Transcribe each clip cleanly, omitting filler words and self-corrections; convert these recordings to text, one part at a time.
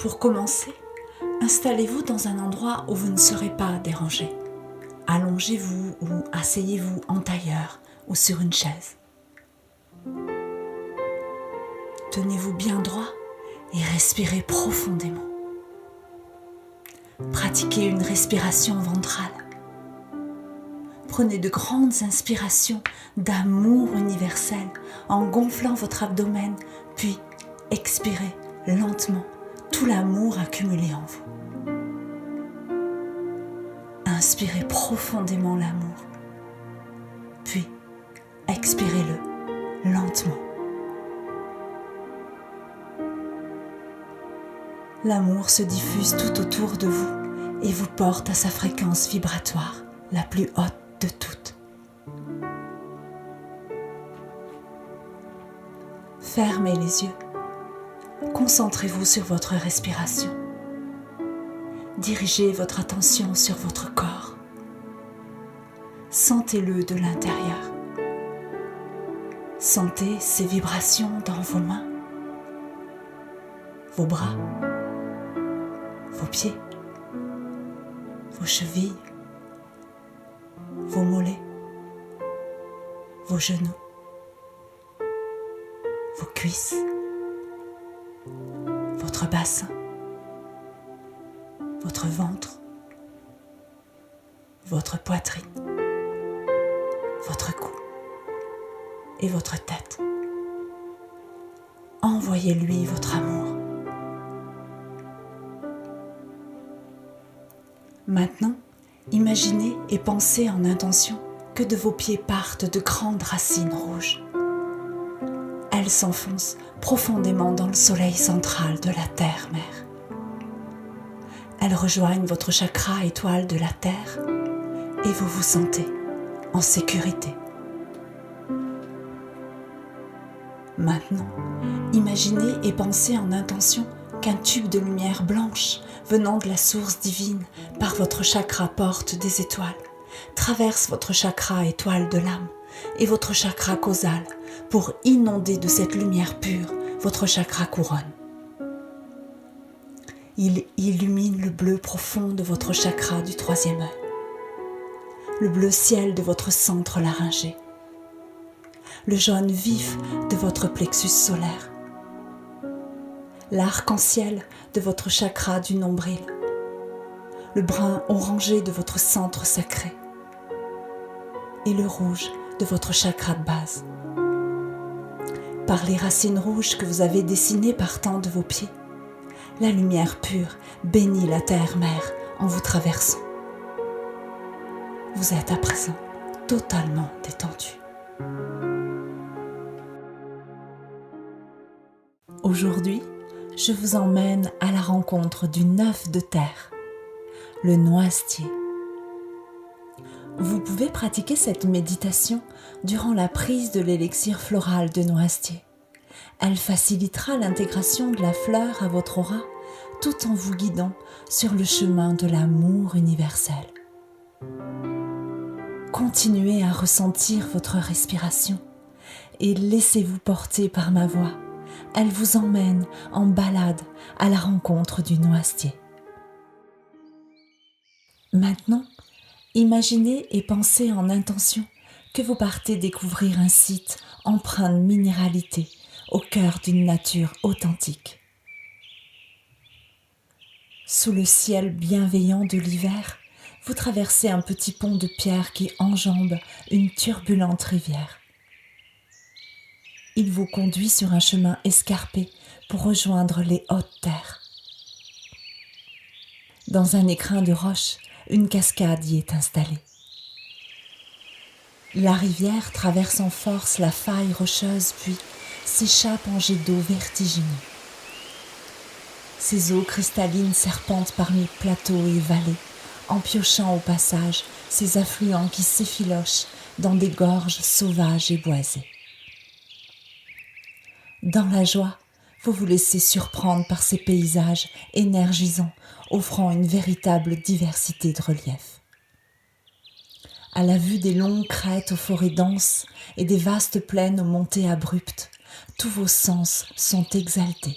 Pour commencer, installez-vous dans un endroit où vous ne serez pas dérangé. Allongez-vous ou asseyez-vous en tailleur ou sur une chaise. Tenez-vous bien droit et respirez profondément. Pratiquez une respiration ventrale. Prenez de grandes inspirations d'amour universel en gonflant votre abdomen, puis expirez lentement tout l'amour accumulé en vous. Inspirez profondément l'amour, puis expirez-le lentement. L'amour se diffuse tout autour de vous et vous porte à sa fréquence vibratoire, la plus haute de toutes. Fermez les yeux. Concentrez-vous sur votre respiration. Dirigez votre attention sur votre corps. Sentez-le de l'intérieur. Sentez ces vibrations dans vos mains, vos bras, vos pieds, vos chevilles, vos mollets, vos genoux, vos cuisses, votre bassin, votre ventre, votre poitrine, votre cou et votre tête. Envoyez-lui votre amour. Maintenant, imaginez et pensez en intention que de vos pieds partent de grandes racines rouges. Elles s'enfoncent profondément dans le soleil central de la Terre-Mère. Elles rejoignent votre chakra étoile de la Terre et vous vous sentez en sécurité. Maintenant, imaginez et pensez en intention qu'un tube de lumière blanche venant de la source divine par votre chakra porte des étoiles traverse votre chakra étoile de l'âme et votre chakra causal pour inonder de cette lumière pure votre chakra couronne. Il illumine le bleu profond de votre chakra du troisième œil, le bleu ciel de votre centre laryngé, le jaune vif de votre plexus solaire, l'arc-en-ciel de votre chakra du nombril, le brun orangé de votre centre sacré et le rouge de votre chakra de base. Par les racines rouges que vous avez dessinées partant de vos pieds, la lumière pure bénit la Terre-Mère en vous traversant. Vous êtes à présent totalement détendu. Aujourd'hui, je vous emmène à la rencontre d'une œuf de terre, le noisetier. Vous pouvez pratiquer cette méditation durant la prise de l'élixir floral de noisetier. Elle facilitera l'intégration de la fleur à votre aura tout en vous guidant sur le chemin de l'amour universel. Continuez à ressentir votre respiration et laissez-vous porter par ma voix. Elle vous emmène en balade à la rencontre du noisetier. Maintenant, imaginez et pensez en intention que vous partez découvrir un site empreint de minéralité au cœur d'une nature authentique. Sous le ciel bienveillant de l'hiver, vous traversez un petit pont de pierre qui enjambe une turbulente rivière. Il vous conduit sur un chemin escarpé pour rejoindre les hautes terres. Dans un écrin de roche, une cascade y est installée. La rivière traverse en force la faille rocheuse puis s'échappe en jet d'eau vertigineux. Ses eaux cristallines serpentent parmi plateaux et vallées, en piochant au passage ses affluents qui s'effilochent dans des gorges sauvages et boisées. Dans la joie, vous vous laissez surprendre par ces paysages énergisants, offrant une véritable diversité de reliefs. À la vue des longues crêtes aux forêts denses et des vastes plaines aux montées abruptes, tous vos sens sont exaltés.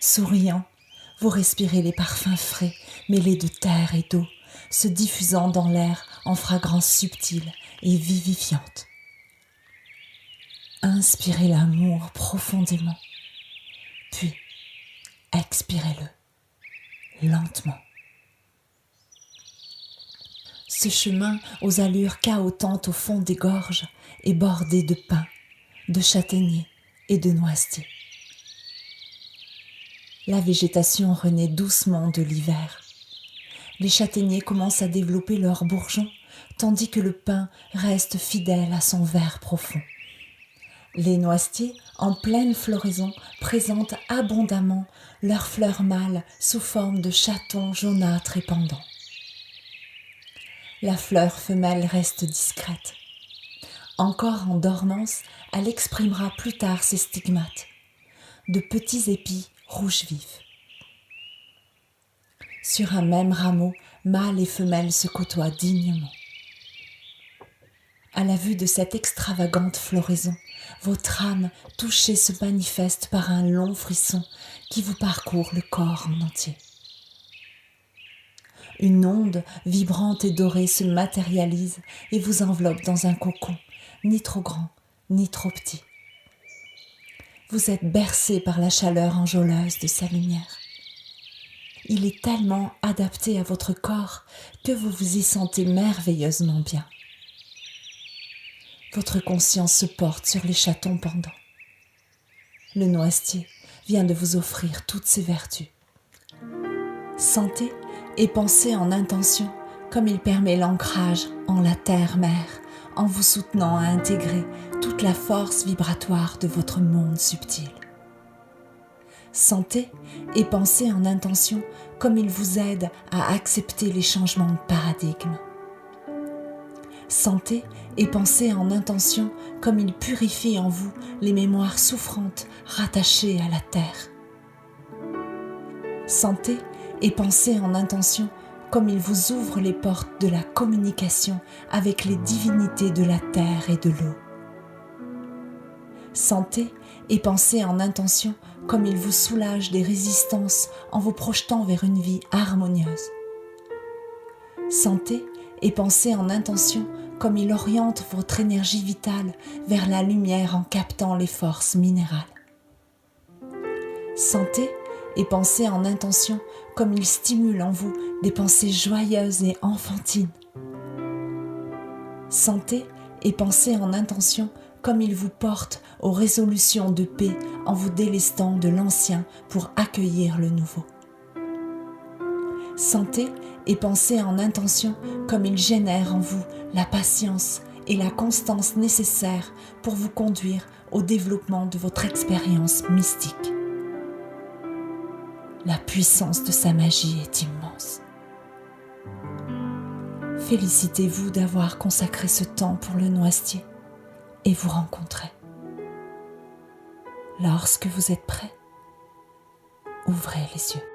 Souriant, vous respirez les parfums frais mêlés de terre et d'eau, se diffusant dans l'air en fragrances subtiles et vivifiantes. Inspirez l'amour profondément, puis expirez-le lentement. Ce chemin aux allures cahotantes au fond des gorges est bordé de pins, de châtaigniers et de noisetiers. La végétation renaît doucement de l'hiver. Les châtaigniers commencent à développer leurs bourgeons, tandis que le pin reste fidèle à son vert profond. Les noisetiers, en pleine floraison, présentent abondamment leurs fleurs mâles sous forme de chatons jaunâtres et pendants. La fleur femelle reste discrète. Encore en dormance, elle exprimera plus tard ses stigmates, de petits épis rouge vif. Sur un même rameau, mâle et femelle se côtoient dignement. À la vue de cette extravagante floraison, votre âme touchée se manifeste par un long frisson qui vous parcourt le corps en entier. Une onde vibrante et dorée se matérialise et vous enveloppe dans un cocon, ni trop grand, ni trop petit. Vous êtes bercé par la chaleur enjôleuse de sa lumière. Il est tellement adapté à votre corps que vous vous y sentez merveilleusement bien. Votre conscience se porte sur les chatons pendants. Le noisetier vient de vous offrir toutes ses vertus. Sentez et pensez en intention comme il permet l'ancrage en la terre-mère en vous soutenant à intégrer toute la force vibratoire de votre monde subtil. Sentez et pensez en intention comme il vous aide à accepter les changements de paradigme. Sentez et pensez en intention comme il purifie en vous les mémoires souffrantes rattachées à la terre. Sentez et pensez en intention comme il vous ouvre les portes de la communication avec les divinités de la terre et de l'eau. Sentez et pensez en intention comme il vous soulage des résistances en vous projetant vers une vie harmonieuse. Sentez et pensez en intention comme il oriente votre énergie vitale vers la lumière en captant les forces minérales. Sentez et pensez en intention comme il stimule en vous des pensées joyeuses et enfantines. Sentez et pensez en intention comme il vous porte aux résolutions de paix en vous délestant de l'ancien pour accueillir le nouveau. Sentez et pensez en intention comme il génère en vous la patience et la constance nécessaires pour vous conduire au développement de votre expérience mystique. La puissance de sa magie est immense. Félicitez-vous d'avoir consacré ce temps pour le noisetier et vous rencontrez. Lorsque vous êtes prêt, ouvrez les yeux.